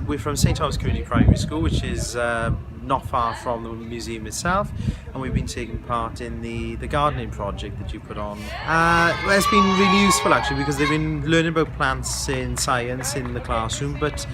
We're from St Thomas Community Primary School, which is not far from the museum itself, and we've been taking part in the gardening project that you put on. Well, it's been really useful actually, because they've been learning about plants in science in the classroom, but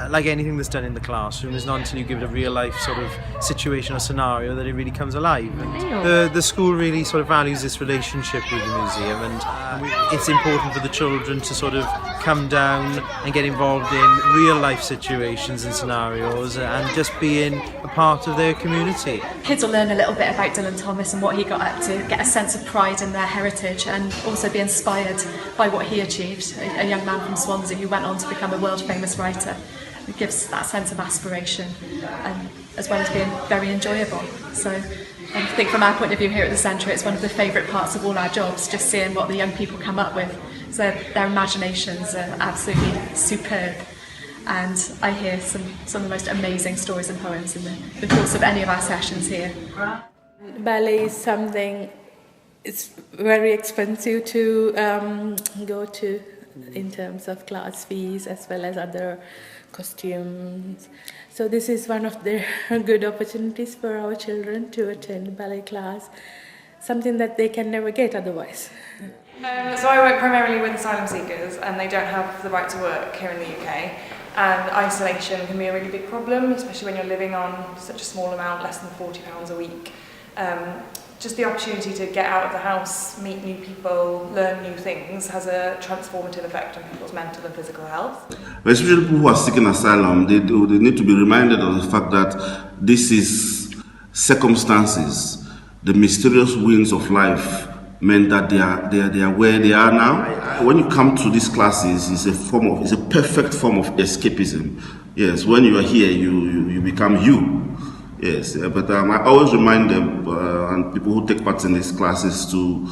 like anything that's done in the classroom, it's not until you give it a real life sort of situation or scenario that it really comes alive. And the school really sort of values this relationship with the museum, and it's important for the children to sort of come down and get involved in real life situations and scenarios and just being a part of their community. Kids will learn a little bit about Dylan Thomas and what he got up to, get a sense of pride in their heritage, and also be inspired by what he achieved, a young man from Swansea who went on to become a world famous writer. It gives that sense of aspiration, as well as being very enjoyable. So I think from our point of view here at the Centre, it's one of the favourite parts of all our jobs, just seeing what the young people come up with. So their imaginations are absolutely superb, and I hear some of the most amazing stories and poems in the course of any of our sessions here. Ballet is something, it's very expensive to go to in terms of class fees as well as other costumes. So this is one of the good opportunities for our children to attend ballet class, something that they can never get otherwise. So I work primarily with asylum seekers, and they don't have the right to work here in the UK, and isolation can be a really big problem, especially when you're living on such a small amount, less than £40 a week. Just the opportunity to get out of the house, meet new people, learn new things has a transformative effect on people's mental and physical health. Especially people who are seeking asylum, they need to be reminded of the fact that this is circumstances. The mysterious winds of life meant that they are where they are now. When you come to these classes, it's a perfect form of escapism. Yes, when you are here, you become you. Yes, but I always remind them and people who take part in these classes to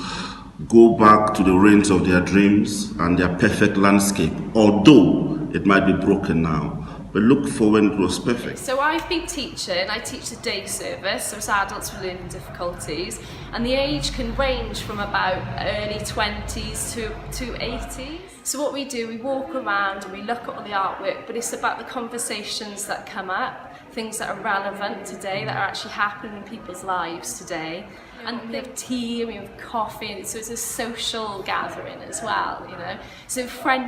go back to the range of their dreams and their perfect landscape, although it might be broken now. But look for when it was perfect. So I've been teaching, I teach the day service, so it's adults with learning difficulties, and the age can range from about early 20s to 80s. So what we do, we walk around and we look at all the artwork, but it's about the conversations that come up, things that are relevant today, that are actually happening in people's lives today. And we have tea and we have coffee, so it's a social gathering as well, you know. So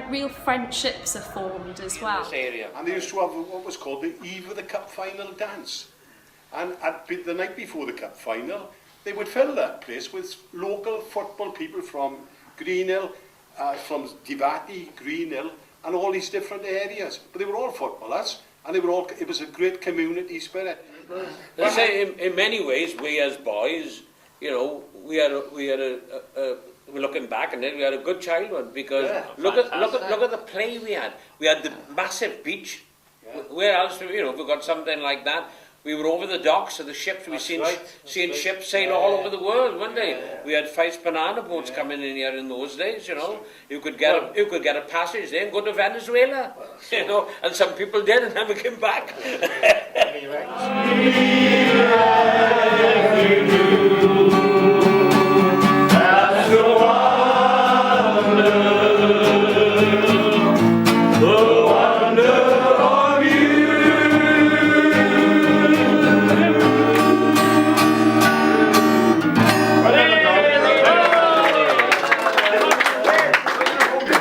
real friendships are formed as well. And they used to have what was called the Eve of the Cup Final dance. And the night before the Cup Final, they would fill that place with local football people from Greenhill, from Divati, Greenhill, and all these different areas. But they were all footballers, and it was a great community spirit. They say in many ways, we as boys, you know, we're looking back, and then we had a good childhood, because look at the play we had. We had the massive beach. Yeah. Where else, you know, if we got something like that? We were over the docks of the ships. We seen ships sail all over the world, weren't they? Yeah. We had 5 banana boats coming in here in those days. You know, you could get a passage there and go to Venezuela. You know, and some people did and never came back.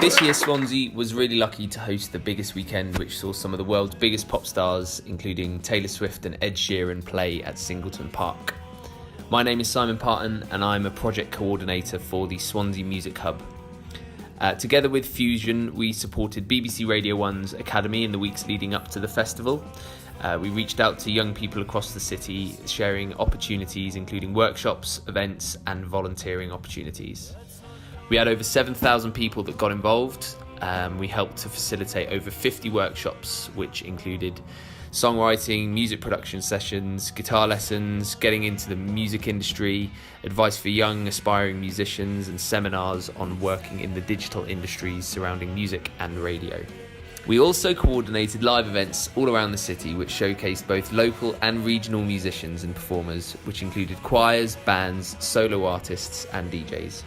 This year Swansea was really lucky to host the biggest weekend, which saw some of the world's biggest pop stars, including Taylor Swift and Ed Sheeran, play at Singleton Park. My name is Simon Parton and I'm a project coordinator for the Swansea Music Hub. Together with Fusion, we supported BBC Radio 1's Academy in the weeks leading up to the festival. We reached out to young people across the city, sharing opportunities including workshops, events and volunteering opportunities. We had over 7,000 people that got involved. We helped to facilitate over 50 workshops, which included songwriting, music production sessions, guitar lessons, getting into the music industry, advice for young aspiring musicians, and seminars on working in the digital industries surrounding music and radio. We also coordinated live events all around the city which showcased both local and regional musicians and performers, which included choirs, bands, solo artists and DJs.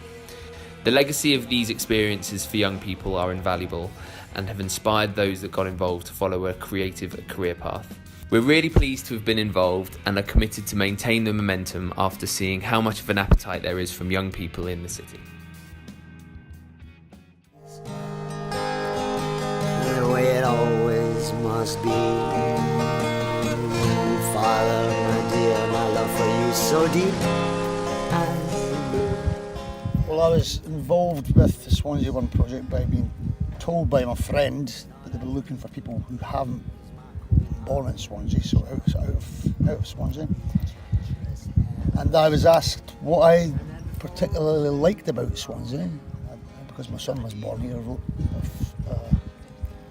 The legacy of these experiences for young people are invaluable and have inspired those that got involved to follow a creative career path. We're really pleased to have been involved and are committed to maintain the momentum after seeing how much of an appetite there is from young people in the city. The way it always must be. Father, my dear, my love for you so deep. Well, I was involved with the Swansea One project by being told by my friend that they were looking for people who haven't been born in Swansea, so out of Swansea. And I was asked what I particularly liked about Swansea, because my son was born here. I wrote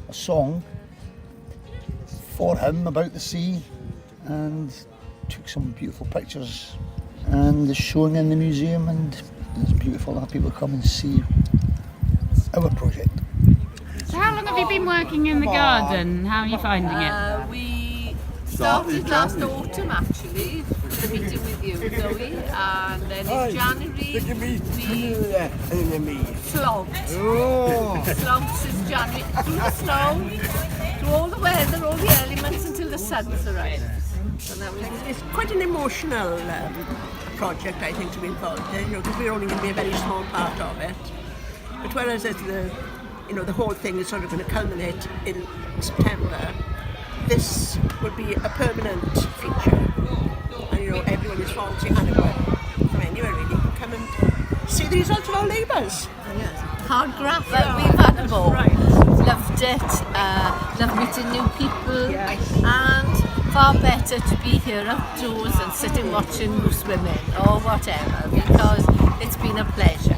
a song for him about the sea and took some beautiful pictures and is showing in the museum, and it's beautiful to have people come and see our project. So how long have you been working in the garden? How are you finding it? We started last autumn actually, with a meeting with you, Zoe, and then in January we slogged. Slogged since January, through the snow, through all the weather, all the elements until the sun's arrived. And that was it's quite an emotional project, I think, to be involved in, because we're only going to be a very small part of it. But whereas the whole thing is sort of going to culminate in September, this will be a permanent feature. And everyone is volunteering from anywhere really can come and see the results of our labours. Yes. Hard graft, but we've had a ball. Loved it, loved meeting new people, and far better to be here outdoors and sitting watching you swimming or whatever, because it's been a pleasure.